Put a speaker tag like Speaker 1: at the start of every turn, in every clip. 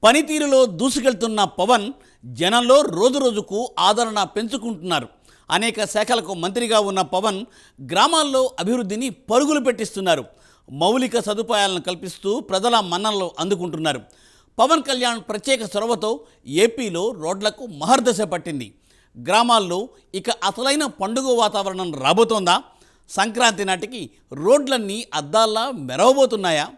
Speaker 1: పనితీరులో దూసుకెళ్తున్న పవన్ జనంలో రోజురోజుకు ఆదరణ పెంచుకుంటున్నారు. అనేక శాఖలకు మంత్రిగా ఉన్న పవన్ గ్రామాల్లో అభివృద్ధిని పరుగులు పెట్టిస్తున్నారు. మౌలిక సదుపాయాలను కల్పిస్తూ ప్రజల మన్ననలు అందుకుంటున్నారు. పవన్ కళ్యాణ్ ప్రత్యేక చొరవతో ఏపీలో రోడ్లకు మహర్దశ పట్టింది. గ్రామాల్లో ఇక అసలైన పండుగ వాతావరణం రాబోతోందా? సంక్రాంతి నాటికి రోడ్లన్నీ అద్దాల్లా మెరవబోతున్నాయా?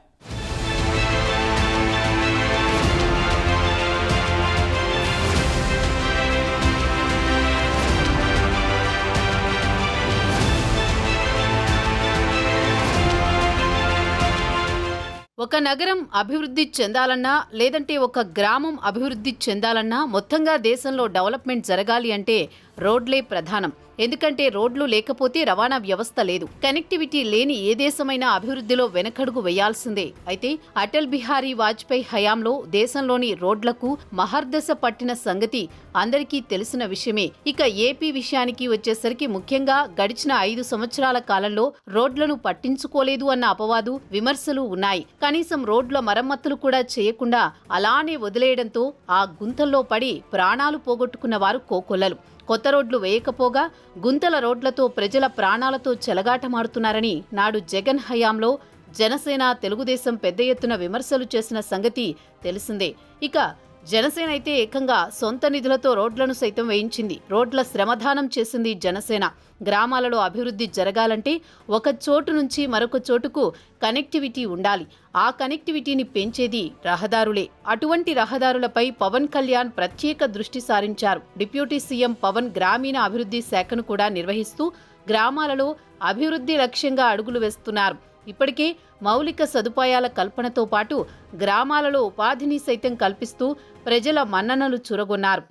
Speaker 2: ఒక నగరం అభివృద్ధి చెందాలన్నా లేదంటే ఒక గ్రామం అభివృద్ధి చెందాలన్నా మొత్తంగా దేశంలో డెవలప్మెంట్ జరగాలి అంటే రోడ్లే ప్రధానం. ఎందుకంటే రోడ్లు లేకపోతే రవాణా వ్యవస్థ లేదు. కనెక్టివిటీ లేని ఏ దేశమైనా అభివృద్ధిలో వెనకడుగు వేయాల్సిందే. అయితే అటల్ బిహారీ వాజ్పేయి హయాంలో దేశంలోని రోడ్లకు మహర్దశ పట్టిన సంగతి అందరికీ తెలిసిన విషయమే. ఇక ఏపీ విషయానికి వచ్చేసరికి ముఖ్యంగా గడిచిన 5 సంవత్సరాల కాలంలో రోడ్లను పట్టించుకోలేదు అన్న అపవాదు, విమర్శలు ఉన్నాయి. కనీసం రోడ్ల మరమ్మతులు కూడా చేయకుండా అలానే వదిలేయడంతో ఆ గుంతల్లో పడి ప్రాణాలు పోగొట్టుకున్న వారు కోకొల్లలు. కొత్త రోడ్లు వేయకపోగా గుంతల రోడ్లతో ప్రజల ప్రాణాలతో చెలగాటమాడుతున్నారని నాడు జగన్ హయాంలో జనసేన, తెలుగుదేశం పెద్ద ఎత్తున విమర్శలు చేసిన సంగతి తెలిసిందే. ఇక జనసేన అయితే ఏకంగా సొంత నిధులతో రోడ్లను సైతం వేయించింది. రోడ్ల శ్రమదానం చేసింది జనసేన. గ్రామాలలో అభివృద్ధి జరగాలంటే ఒక చోటు నుంచి మరొక చోటుకు కనెక్టివిటీ ఉండాలి. ఆ కనెక్టివిటీని పెంచేది రహదారులే. అటువంటి రహదారులపై పవన్ కళ్యాణ్ ప్రత్యేక దృష్టి సారించారు. డిప్యూటీ సీఎం పవన్ గ్రామీణ అభివృద్ధి శాఖను కూడా నిర్వహిస్తూ గ్రామాలలో అభివృద్ధి లక్ష్యంగా అడుగులు వేస్తున్నారు. ఇప్పటికే మౌలిక సదుపాయాల కల్పనతో పాటు గ్రామాలలో ఉపాధిని సైతం కల్పిస్తూ ప్రజల మన్ననలు చురగొన్నారు.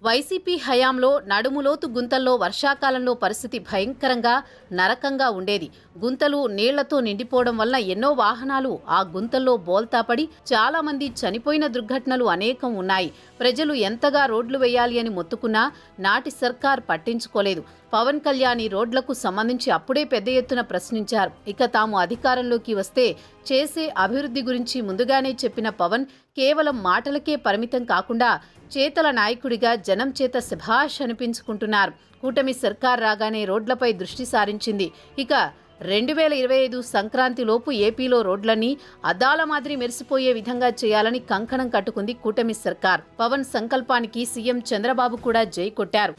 Speaker 2: వైసీపీ హయాంలో నడుములోతు గుంతల్లో వర్షాకాలంలో పరిస్థితి భయంకరంగా నరకంగా ఉండేది. గుంతలు నీళ్లతో నిండిపోవడం వల్ల ఎన్నో వాహనాలు ఆ గుంతల్లో బోల్తాపడి చాలా మంది చనిపోయిన దుర్ఘటనలు అనేకం ఉన్నాయి. ప్రజలు ఎంతగా రోడ్లు వేయాలి అని మొత్తుకున్నా నాటి సర్కార్ పట్టించుకోలేదు. పవన్ కళ్యాణ్ ఈ రోడ్లకు సంబంధించి అప్పుడే పెద్ద ఎత్తున ప్రశ్నించారు. ఇక తాము అధికారంలోకి వస్తే చేసే అభివృద్ధి గురించి ముందుగానే చెప్పిన పవన్ కేవలం మాటలకే పరిమితం కాకుండా చేతల నాయకుడిగా జనం చేత శభాష్ అనిపించుకుంటున్నారు. కూటమి సర్కార్ రాగానే రోడ్లపై దృష్టి సారించింది. ఇక 2025 సంక్రాంతిలోపు ఏపీలో రోడ్లన్నీ అద్దాల మాదిరి మెరిసిపోయే విధంగా చేయాలని కంకణం కట్టుకుంది కూటమి సర్కార్. పవన్ సంకల్పానికి సీఎం చంద్రబాబు కూడా జై కొట్టారు.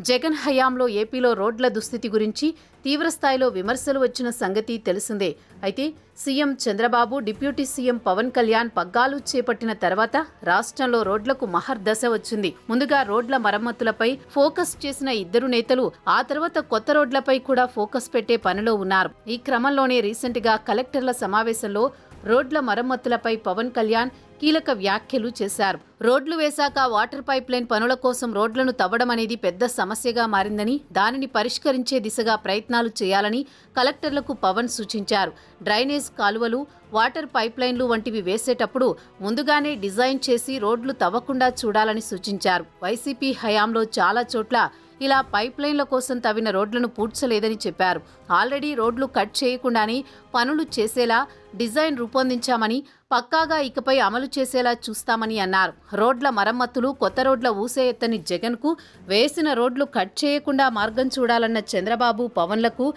Speaker 2: జగన్ హయాంలో ఏపీలో రోడ్ల దుస్థితి గురించి తీవ్రస్థాయిలో విమర్శలు వచ్చిన సంగతి తెలిసిందే. అయితే CM Chandrababu, deputy CM Pawan Kalyan పగ్గాలు చేపట్టిన తర్వాత రాష్ట్రంలో రోడ్లకు మహర్దశ వచ్చింది. ముందుగా రోడ్ల మరమ్మతులపై ఫోకస్ చేసిన ఇద్దరు నేతలు ఆ తర్వాత కొత్త రోడ్లపై కూడా ఫోకస్ పెట్టే పనిలో ఉన్నారు. ఈ క్రమంలోనే రీసెంట్ గా కలెక్టర్ల సమావేశంలో రోడ్ల మరమ్మతులపై పవన్ కళ్యాణ్ కీలక వ్యాఖ్యలు చేశారు. రోడ్లు వేశాక వాటర్ పైప్ లైన్ పనుల కోసం రోడ్లను తవ్వడం అనేది పెద్ద సమస్యగా మారిందని, దానిని పరిష్కరించే దిశగా ప్రయత్నాలు చేయాలని కలెక్టర్లకు పవన్ సూచించారు. డ్రైనేజ్ కాలువలు, వాటర్ పైప్ లైన్లు వంటివి వేసేటప్పుడు ముందుగానే డిజైన్ చేసి రోడ్లు తవ్వకుండా చూడాలని సూచించారు. వైసీపీ హయాంలో చాలా చోట్ల ఇలా పైప్ లైన్ల కోసం తవ్విన రోడ్లను పూడ్చలేదని చెప్పారు. ఆల్రెడీ రోడ్లు కట్ చేయకుండానే పనులు చేసేలా డిజైన్ రూపొందించామని, పక్కాగా ఇకపై అమలు చేసేలా చూస్తామని అన్నారు. రోడ్ల మరమ్మతులు, కొత్త రోడ్ల ఊసే ఎత్తని జగన్కు వేసిన రోడ్లు కట్ చేయకుండా మార్గం చూడాలన్న చంద్రబాబు, పవన్లకు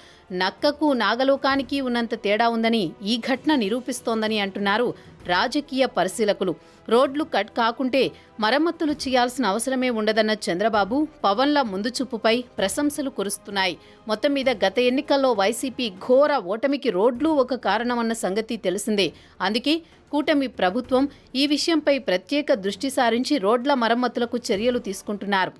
Speaker 2: నక్కకు నాగలోకానికి ఉన్నంత తేడా ఉందని ఈ ఘటన నిరూపిస్తోందని అంటున్నారు రాజకీయ పరిశీలకులు. రోడ్లు కట్ కాకుంటే మరమ్మతులు చేయాల్సిన అవసరమే ఉండదన్న చంద్రబాబు, పవన్ల ముందు చూపుపై ప్రశంసలు కురుస్తున్నాయి. మొత్తం మీద గత ఎన్నికల్లో వైసీపీ ఘోర ఓటమికి రోడ్లు ఒక కారణమన్న సంగతి తెలిసిందే. అందుకే కూటమి ప్రభుత్వం ఈ విషయంపై ప్రత్యేక దృష్టి సారించి రోడ్ల మరమ్మతులకు చర్యలు తీసుకుంటున్నారు.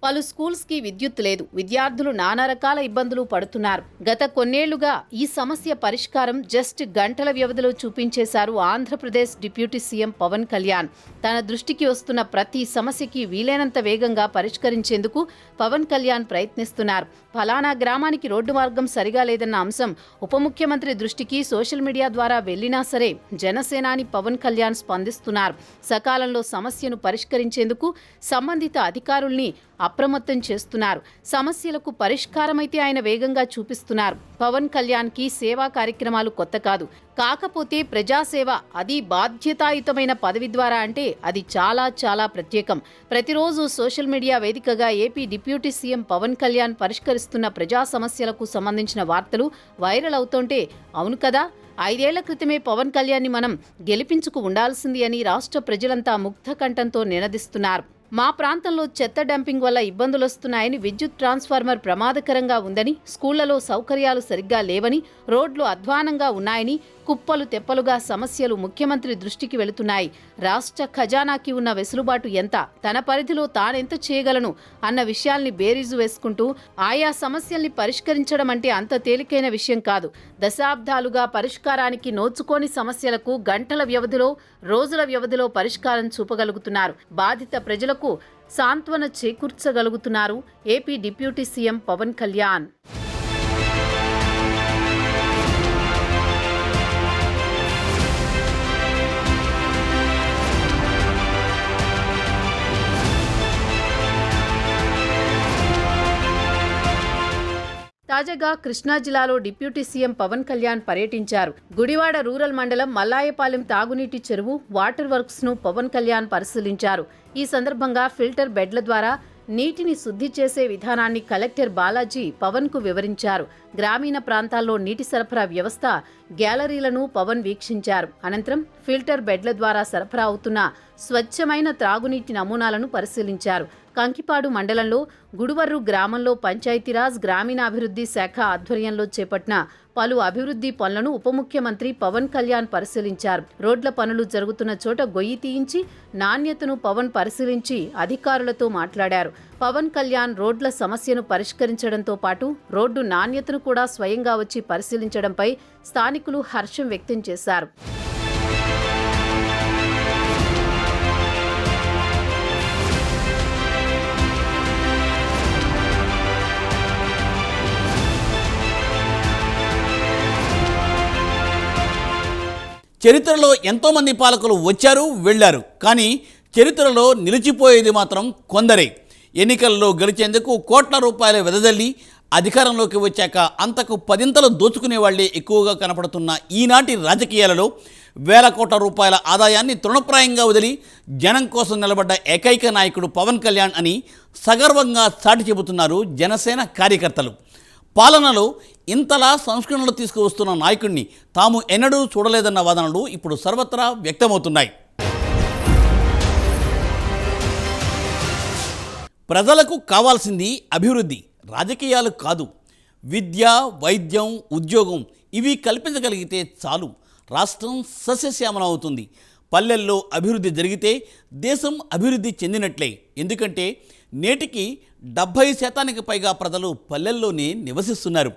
Speaker 2: పలు స్కూల్స్కి విద్యుత్ లేదు. విద్యార్థులు నానా రకాల ఇబ్బందులు పడుతున్నారు. గత కొన్నేళ్లుగా ఈ సమస్య పరిష్కారం జస్ట్ గంటల వ్యవధిలో చూపించేశారు ఆంధ్రప్రదేశ్ డిప్యూటీ సీఎం పవన్ కళ్యాణ్. తన దృష్టికి వస్తున్న ప్రతి సమస్యకి వీలైనంత వేగంగా పరిష్కరించేందుకు పవన్ కళ్యాణ్ ప్రయత్నిస్తున్నారు. ఫలానా గ్రామానికి రోడ్డు మార్గం సరిగా లేదన్న అంశం ఉప ముఖ్యమంత్రి దృష్టికి సోషల్ మీడియా ద్వారా వెళ్లినా సరే జనసేనాని పవన్ కళ్యాణ్ స్పందిస్తున్నారు. సకాలంలో సమస్యను పరిష్కరించేందుకు సంబంధిత అధికారుల్ని అప్రమత్తం చేస్తున్నారు. సమస్యలకు పరిష్కారమైతే ఆయన వేగంగా చూపిస్తున్నారు. పవన్ కళ్యాణ్కి సేవా కార్యక్రమాలు కొత్త కాదు. కాకపోతే ప్రజాసేవ, అది బాధ్యతాయుతమైన పదవి ద్వారా అంటే అది చాలా చాలా ప్రత్యేకం. ప్రతిరోజు సోషల్ మీడియా వేదికగా AP deputy CM Pawan Kalyan పరిష్కరిస్తున్న ప్రజా సమస్యలకు సంబంధించిన వార్తలు వైరల్ అవుతుంటే అవును కదా, 5 ఏళ్ల క్రితమే పవన్ కళ్యాణ్ని మనం గెలిపించుకు ఉండాల్సింది అని రాష్ట్ర ప్రజలంతా ముక్త కంఠంతో నినదిస్తున్నారు. మా ప్రాంతంలో చెత్త డంపింగ్ వల్ల ఇబ్బందులొస్తున్నాయని, విద్యుత్ ట్రాన్స్ఫార్మర్ ప్రమాదకరంగా ఉందని, స్కూళ్లలో సౌకర్యాలు సరిగ్గా లేవని, రోడ్లు అధ్వానంగా ఉన్నాయని, కుప్పలు తెప్పలుగా సమస్యలు ముఖ్యమంత్రి దృష్టికి వెళుతున్నాయి. రాష్ట్ర ఖజానాకి ఉన్న వెసులుబాటు ఎంత, తన పరిధిలో తానెంత చేయగలను అన్న విషయాల్ని బేరీజు వేసుకుంటూ ఆయా సమస్యల్ని పరిష్కరించడం అంటే అంత తేలికైన విషయం కాదు. దశాబ్దాలుగా పరిష్కారానికి నోచుకోని సమస్యలకు గంటల వ్యవధిలో, రోజుల వ్యవధిలో పరిష్కారం చూపగలుగుతున్నారు. బాధిత ప్రజలకు సాంత్వన చేకూర్చగలుగుతున్నారు AP deputy CM Pawan Kalyan. తాజాగా కృష్ణా జిల్లాలో డిప్యూటీ సీఎం పవన్ కళ్యాణ్ పర్యటించారు. గుడివాడ రూరల్ మండలం మల్లాయపాలెం తాగునీటి చెరువు వాటర్ వర్క్స్ ను పవన్ కళ్యాణ్ పరిశీలించారు. ఈ సందర్భంగా ఫిల్టర్ బెడ్ల ద్వారా నీటిని శుద్ధి చేసే విధానాన్ని కలెక్టర్ బాలాజీ పవన్ కు వివరించారు. గ్రామీణ ప్రాంతాల్లో నీటి సరఫరా వ్యవస్థ, గ్యాలరీలను పవన్ వీక్షించారు. అనంతరం ఫిల్టర్ బెడ్ల ద్వారా సరఫరా అవుతున్న స్వచ్ఛమైన త్రాగునీటి నమూనాలను పరిశీలించారు. కంకిపాడు మండలంలో గుడివర్రు గ్రామంలో పంచాయతీరాజ్ గ్రామీణాభివృద్ధి శాఖ ఆధ్వర్యంలో చేపట్టిన పలు అభివృద్ధి పనులను ఉప ముఖ్యమంత్రి పవన్ కళ్యాణ్ పరిశీలించారు. రోడ్ల పనులు జరుగుతున్న చోట గొయ్యి తీయించి నాణ్యతను పవన్ పరిశీలించి అధికారులతో మాట్లాడారు. పవన్ కళ్యాణ్ రోడ్ల సమస్యను పరిష్కరించడంతో పాటు రోడ్డు నాణ్యతను కూడా స్వయంగా వచ్చి పరిశీలించడంపై స్థానికులు హర్షం వ్యక్తం చేశారు.
Speaker 1: చరిత్రలో ఎంతోమంది పాలకులు వచ్చారు, వెళ్ళారు. కానీ చరిత్రలో నిలిచిపోయేది మాత్రం కొందరే. ఎన్నికల్లో గెలిచేందుకు కోట్ల రూపాయలు వెదజల్లి అధికారంలోకి వచ్చాక అంతకు 10 దోచుకునే వాళ్లే ఎక్కువగా కనపడుతున్న ఈనాటి రాజకీయాలలో వేల కోట్ల రూపాయల ఆదాయాన్ని తృణప్రాయంగా వదిలి జనం కోసం నిలబడ్డ ఏకైక నాయకుడు పవన్ కళ్యాణ్ అని సగర్వంగా చాటి చెబుతున్నారు జనసేన కార్యకర్తలు. పాలనలో ఇంతలా సంస్కరణలు తీసుకువస్తున్న నాయకుడిని తాము ఎన్నడూ చూడలేదన్న వాదనలు ఇప్పుడు సర్వత్రా వ్యక్తమవుతున్నాయి. ప్రజలకు కావాల్సింది అభివృద్ధి, రాజకీయాలు కాదు. విద్య, వైద్యం, ఉద్యోగం ఇవి కల్పించగలిగితే చాలు, రాష్ట్రం సస్యశ్యామలం అవుతుంది. పల్లెల్లో అభివృద్ధి జరిగితే దేశం అభివృద్ధి చెందినట్లే. ఎందుకంటే నేటికి 70% పైగా ప్రజలు పల్లెల్లోనే నివసిస్తున్నారు.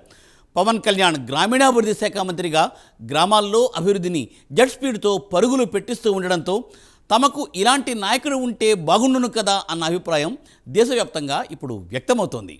Speaker 1: పవన్ కళ్యాణ్ గ్రామీణాభివృద్ధి శాఖ మంత్రిగా గ్రామాల్లో అభివృద్ధిని జెట్ స్పీడ్తో పరుగులు పెట్టిస్తూ ఉండడంతో తమకు ఇలాంటి నాయకుడు ఉంటే బాగుండును కదా అన్న అభిప్రాయం దేశవ్యాప్తంగా ఇప్పుడు వ్యక్తమవుతోంది.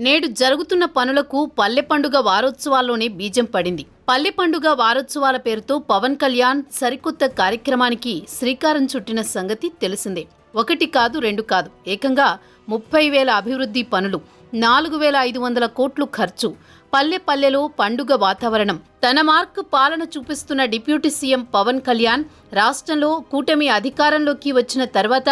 Speaker 2: నేడు జరుగుతున్న పనులకు పల్లె పండుగ వారోత్సవాల్లోనే బీజం పడింది. పల్లె పండుగ వారోత్సవాల పేరుతో పవన్ కళ్యాణ్ సరికొత్త కార్యక్రమానికి శ్రీకారం చుట్టిన సంగతి తెలిసిందే. 1 కాదు 2 కాదు, ఏకంగా 30,000 అభివృద్ధి పనులు, 4,500 కోట్లు ఖర్చు, పల్లె పల్లెలో పండుగ వాతావరణం. తన మార్క్ పాలన చూపిస్తున్న డిప్యూటీ సీఎం పవన్ కళ్యాణ్ రాష్ట్రంలో కూటమి అధికారంలోకి వచ్చిన తర్వాత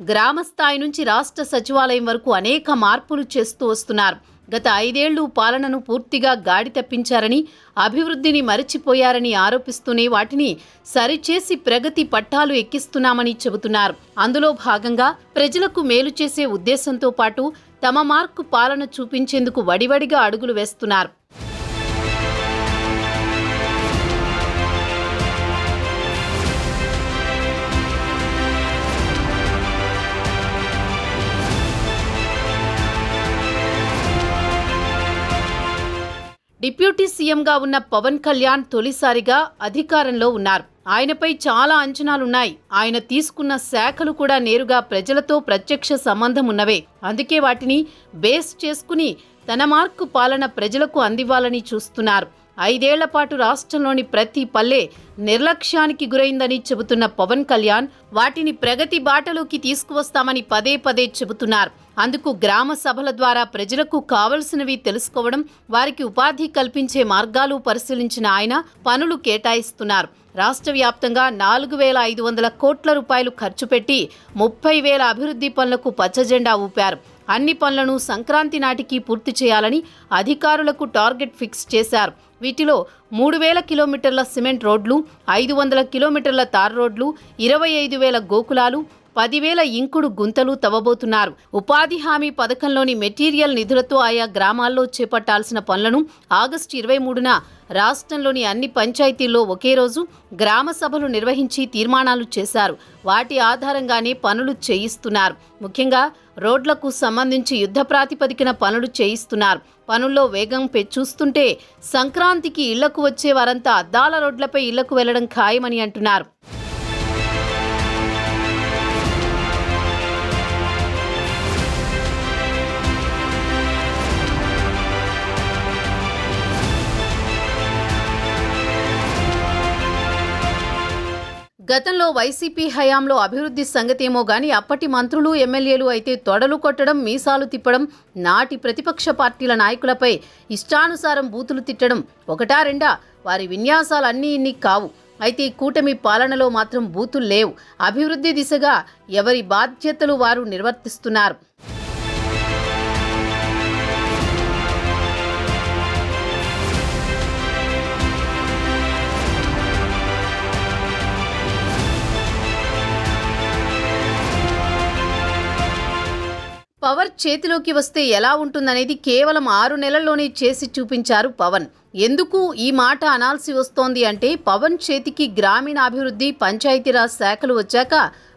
Speaker 2: గ్రామ స్థాయి నుంచి రాష్ట్ర సచివాలయం వరకు అనేక మార్పులు చేస్తూ వస్తున్నారు. గత 5 ఏళ్లు పాలనను పూర్తిగా గాడి తప్పించారని, అభివృద్ధిని మరచిపోయారని ఆరోపిస్తూనే వాటిని సరిచేసి ప్రగతి పట్టాలు ఎక్కిస్తున్నామని చెబుతున్నారు. అందులో భాగంగా ప్రజలకు మేలు చేసే ఉద్దేశంతో పాటు తమ మార్కు పాలన చూపించేందుకు వడివడిగా అడుగులు వేస్తున్నారు. డిప్యూటీ సీఎంగా ఉన్న పవన్ కళ్యాణ్ తొలిసారిగా అధికారంలో ఉన్నారు. ఆయనపై చాలా అంచనాలున్నాయి. ఆయన తీసుకున్న శాఖలు కూడా నేరుగా ప్రజలతో ప్రత్యక్ష సంబంధం ఉన్నవే. అందుకే వాటిని బేస్ చేసుకుని తన మార్కు పాలన ప్రజలకు అందివ్వాలని చూస్తున్నారు. 5 ఏళ్ల పాటు రాష్ట్రంలోని ప్రతి పల్లె నిర్లక్ష్యానికి గురైందని చెబుతున్న పవన్ కళ్యాణ్ వాటిని ప్రగతి బాటలోకి తీసుకువస్తామని పదే పదే చెబుతున్నారు. అందుకు గ్రామ సభల ద్వారా ప్రజలకు కావలసినవి తెలుసుకోవడం, వారికి ఉపాధి కల్పించే మార్గాలు పరిశీలించిన ఆయన పనులు కేటాయిస్తున్నారు. రాష్ట్ర వ్యాప్తంగా 4,500 కోట్ల రూపాయలు ఖర్చు పెట్టి 30,000 అభివృద్ధి పనులకు పచ్చజెండా ఊపారు. అన్ని పనులను సంక్రాంతి నాటికి పూర్తి చేయాలని అధికారులకు టార్గెట్ ఫిక్స్ చేశారు. వీటిలో 3,000 కిలోమీటర్ల సిమెంట్ రోడ్లు, 500 కిలోమీటర్ల తార్ రోడ్లు, 25,000 గోకులాలు, 10,000 ఇంకుడు గుంతలు తవ్వబోతున్నారు. ఉపాధి హామీ పథకంలోని మెటీరియల్ నిధులతో ఆయా గ్రామాల్లో చేపట్టాల్సిన పనులను ఆగస్టు 23న రాష్ట్రంలోని అన్ని పంచాయతీల్లో ఒకే రోజు గ్రామ సభలు నిర్వహించి తీర్మానాలు చేశారు. వాటి ఆధారంగానే పనులు చేయిస్తున్నారు. ముఖ్యంగా రోడ్లకు సంబంధించి యుద్ధ ప్రాతిపదికన పనులు చేయిస్తున్నారు. పనుల్లో వేగం చూస్తుంటే సంక్రాంతికి ఇళ్లకు వచ్చే వారంతా అద్దాల రోడ్లపై ఇళ్లకు వెళ్లడం ఖాయమని అంటున్నారు. గతంలో వైసీపీ హయాంలో అభివృద్ధి సంగతేమో గాని అప్పటి మంత్రులు, ఎమ్మెల్యేలు అయితే తొడలు కొట్టడం, మీసాలు తిప్పడం, నాటి ప్రతిపక్ష పార్టీల నాయకులపై ఇష్టానుసారం బూతులు తిట్టడం ఒకటా రెండా? వారి విన్యాసాలు అన్నీ ఇన్ని కావు. అయితే కూటమి పాలనలో మాత్రం బూతులు లేవు. అభివృద్ధి దిశగా ఎవరి బాధ్యతలు వారు నిర్వర్తిస్తున్నారు. పవర్ చేతిలోకి వస్తే ఎలా ఉంటుందనేది కేవలం 6 నెలల్లోనే చేసి చూపించారు పవన్. ఎందుకు ఈ మాట అనాల్సి వస్తోంది అంటే పవన్ చేతికి గ్రామీణాభివృద్ధి, పంచాయతీరాజ్ శాఖలు వచ్చాక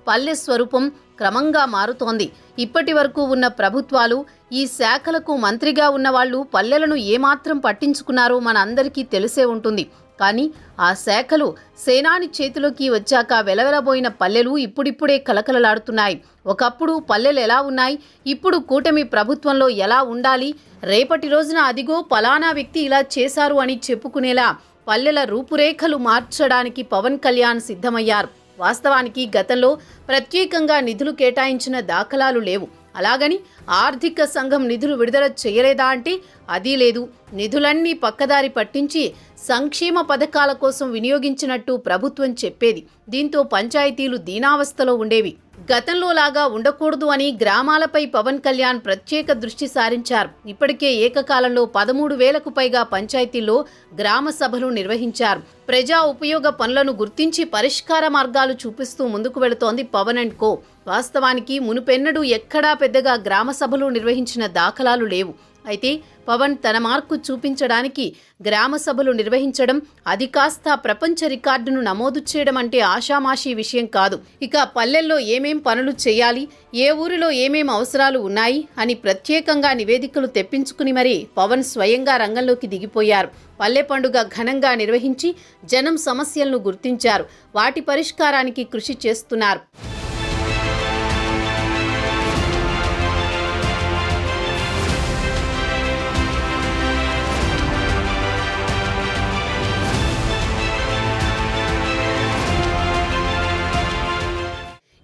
Speaker 2: పల్లె స్వరూపం క్రమంగా మారుతోంది. ఇప్పటి వరకు ఉన్న ప్రభుత్వాలు, ఈ శాఖలకు మంత్రిగా ఉన్న వాళ్ళు పల్లెలను ఏమాత్రం పట్టించుకున్నారో మన అందరికీ తెలిసే ఉంటుంది. కానీ ఆ శాఖలు సేనాని చేతిలోకి వచ్చాక వెలవెలబోయిన పల్లెలు ఇప్పుడిప్పుడే కలకలలాడుతున్నాయి. ఒకప్పుడు పల్లెలు ఎలా ఉన్నాయి, ఇప్పుడు కూటమి ప్రభుత్వంలో ఎలా ఉండాలి, రేపటి రోజున అదిగో పలానా వ్యక్తి ఇలా చేశారు అని చెప్పుకునేలా పల్లెల రూపురేఖలు మార్చడానికి పవన్ కళ్యాణ్ సిద్ధమయ్యారు. వాస్తవానికి గతంలో ప్రత్యేకంగా నిధులు కేటాయించిన దాఖలాలు లేవు. అలాగని ఆర్థిక సంఘం నిధులు విడుదల చేయలేదా అంటే అది లేదు. నిధులన్నీ పక్కదారి పట్టించి సంక్షేమ పథకాల కోసం వినియోగించినట్టు ప్రభుత్వం చెప్పేది. దీంతో పంచాయతీలు దీనావస్థలో ఉండేవి. గతంలో లాగా ఉండకూడదు అని గ్రామాలపై పవన్ కళ్యాణ్ ప్రత్యేక దృష్టి సారించారు. ఇప్పటికే ఏకకాలంలో 13,000కు పైగా పంచాయతీల్లో గ్రామ సభలు నిర్వహించారు. ప్రజా ఉపయోగ పనులను గుర్తించి పరిష్కార మార్గాలు చూపిస్తూ ముందుకు వెళుతోంది పవన్ అండ్ కో. వాస్తవానికి మునుపెన్నడూ ఎక్కడా పెద్దగా గ్రామ సభలు నిర్వహించిన దాఖలాలు లేవు. అయితే పవన్ తన మార్కు చూపించడానికి గ్రామ సభలు నిర్వహించడం, అది కాస్త ప్రపంచ రికార్డును నమోదు చేయడం అంటే ఆషామాషీ విషయం కాదు. ఇక పల్లెల్లో ఏమేం పనులు చేయాలి, ఏ ఊరిలో ఏమేం అవసరాలు ఉన్నాయి అని ప్రత్యేకంగా నివేదికలు తెప్పించుకుని మరీ పవన్ స్వయంగా రంగంలోకి దిగిపోయారు. పల్లె పండుగ ఘనంగా నిర్వహించి జనం సమస్యలను గుర్తించారు. వాటి పరిష్కారానికి కృషి చేస్తున్నారు.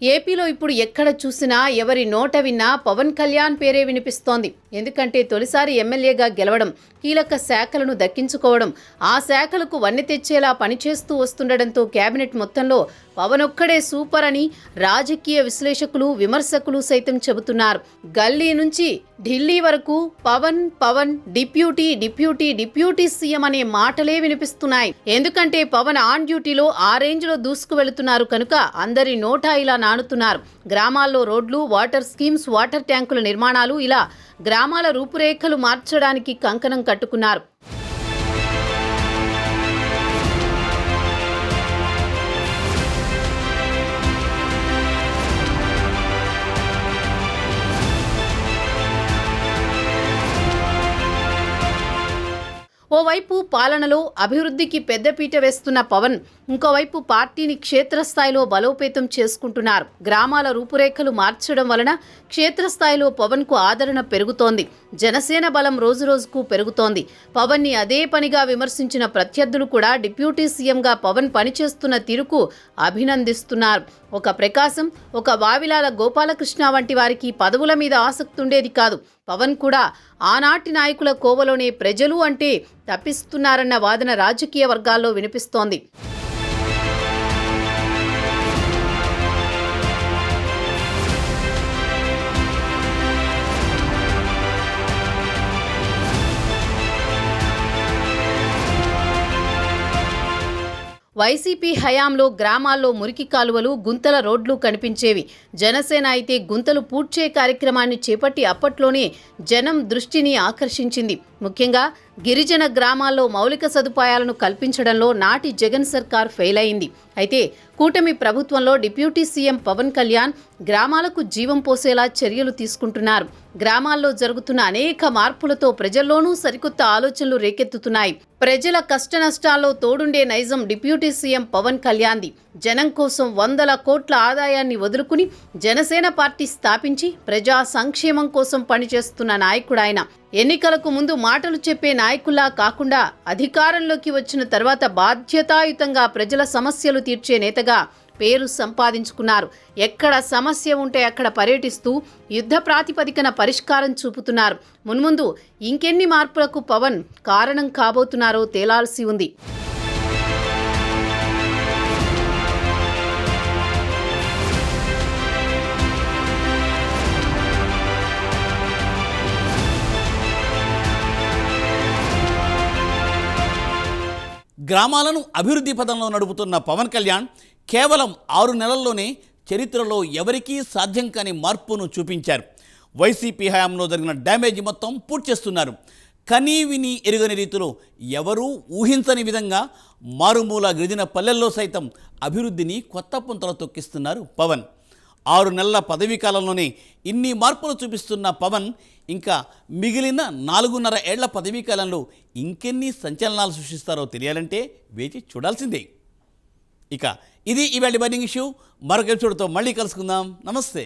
Speaker 2: ఏపీలో ఇప్పుడు ఎక్కడ చూసినా, ఎవరి నోట విన్నా పవన్ కళ్యాణ్ పేరే వినిపిస్తోంది. ఎందుకంటే తొలిసారి ఎమ్మెల్యేగా గెలవడం, కీలక శాఖలను దక్కించుకోవడం, ఆ శాఖలకు వన్నె తెచ్చేలా పనిచేస్తూ వస్తుండడంతో కేబినెట్ మొత్తంలో పవన్ ఒక్కడే సూపర్ అని రాజకీయ విశ్లేషకులు, విమర్శకులు సైతం చెబుతున్నారు. గల్లీ నుంచి ఢిల్లీ వరకు Pawan Pawan deputy deputy deputy CM అనే మాటలే వినిపిస్తున్నాయి. ఎందుకంటే పవన్ ఆన్ డ్యూటీలో ఆ రేంజ్లో దూసుకు వెళుతున్నారు కనుక అందరి నోటా ఇలా నానుతున్నారు. గ్రామాల్లో రోడ్లు, వాటర్ స్కీమ్స్, వాటర్ ట్యాంకుల నిర్మాణాలు, ఇలా గ్రామాల రూపురేఖలు మార్చడానికి కంకణం కట్టుకున్నారు. ఓవైపు పాలనలో అభివృద్ధికి పెద్దపీట వేస్తున్న పవన్, ఇంకోవైపు పార్టీని క్షేత్రస్థాయిలో బలోపేతం చేసుకుంటున్నారు. గ్రామాల రూపురేఖలు మార్చడం వలన క్షేత్రస్థాయిలో పవన్కు ఆదరణ పెరుగుతోంది. జనసేన బలం రోజురోజుకు పెరుగుతోంది. పవన్ని అదే పనిగా విమర్శించిన ప్రత్యర్థులు కూడా డిప్యూటీ సీఎంగా పవన్ పనిచేస్తున్న తీరుకు అభినందిస్తున్నారు. ఒక ప్రకాశం, ఒక వావిలాల గోపాలకృష్ణ వంటి వారికి పదవుల మీద ఆసక్తి ఉండేది కాదు. పవన్ కూడా ఆనాటి నాయకుల కోవలోనే ప్రజలు అంటే తప్పిస్తున్నారన్న వాదన రాజకీయ వర్గాల్లో వినిపిస్తోంది. వైసీపీ హయాంలో గ్రామాల్లో మురికి కాలువలు, గుంతల రోడ్లు కనిపించేవి. జనసేన అయితే గుంతలు పూడ్చే కార్యక్రమాన్ని చేపట్టి అప్పట్లోనే జనం దృష్టిని ఆకర్షించింది. ముఖ్యంగా గిరిజన గ్రామాల్లో మౌలిక సదుపాయాలను కల్పించడంలో నాటి జగన్ సర్కార్ ఫెయిల్ అయింది. అయితే కూటమి ప్రభుత్వంలో డిప్యూటీ సీఎం పవన్ కళ్యాణ్ గ్రామాలకు జీవం పోసేలా చర్యలు తీసుకుంటున్నారు. గ్రామాల్లో జరుగుతున్న అనేక మార్పులతో ప్రజల్లోనూ సరికొత్త ఆలోచనలు రేకెత్తుతున్నాయి. ప్రజల కష్టనష్టాల్లో తోడుండే నైజం డిప్యూటీ సీఎం పవన్ కళ్యాణ్ది. జనం కోసం వందల కోట్ల ఆదాయాన్ని వదులుకుని జనసేన పార్టీ స్థాపించి ప్రజా సంక్షేమం కోసం పనిచేస్తున్న నాయకుడాయన. ఎన్నికలకు ముందు మాటలు చెప్పే నాయకుల్లా కాకుండా అధికారంలోకి వచ్చిన తర్వాత బాధ్యతాయుతంగా ప్రజల సమస్యలు తీర్చే నేతగా పేరు సంపాదించుకున్నారు. ఎక్కడ సమస్య ఉంటే అక్కడ పర్యటిస్తూ యుద్ధ ప్రాతిపదికన పరిష్కారం చూపుతున్నారు. మున్ముందు ఇంకెన్ని మార్పులకు పవన్ కారణం కాబోతున్నారో తేలాల్సి ఉంది.
Speaker 1: గ్రామాలను అభివృద్ధి పదంలో నడుపుతున్న పవన్ కళ్యాణ్ కేవలం 6 నెలల్లోనే చరిత్రలో ఎవరికీ సాధ్యం కాని మార్పును చూపించారు. వైసీపీ హయాంలో జరిగిన డ్యామేజ్ మొత్తం పూర్తి చేస్తున్నారు. కనీ విని ఎరుగని రీతిలో ఎవరూ ఊహించని విధంగా మారుమూల గిరిజన పల్లెల్లో సైతం అభివృద్ధిని కొత్త పుంతలు తొక్కిస్తున్నారు పవన్. 6 నెలల పదవీ కాలంలోనే ఇన్ని మార్పులు చూపిస్తున్న పవన్ ఇంకా మిగిలిన 4.5 ఏళ్ల పదవీ కాలంలో ఇంకెన్ని సంచలనాలు సృష్టిస్తారో తెలియాలంటే వేచి చూడాల్సిందే. ఇక ఇది ఇవాళ బర్నింగ్ ఇష్యూ. మరొక ఎపిసోడ్తో మళ్ళీ కలుసుకుందాం. నమస్తే.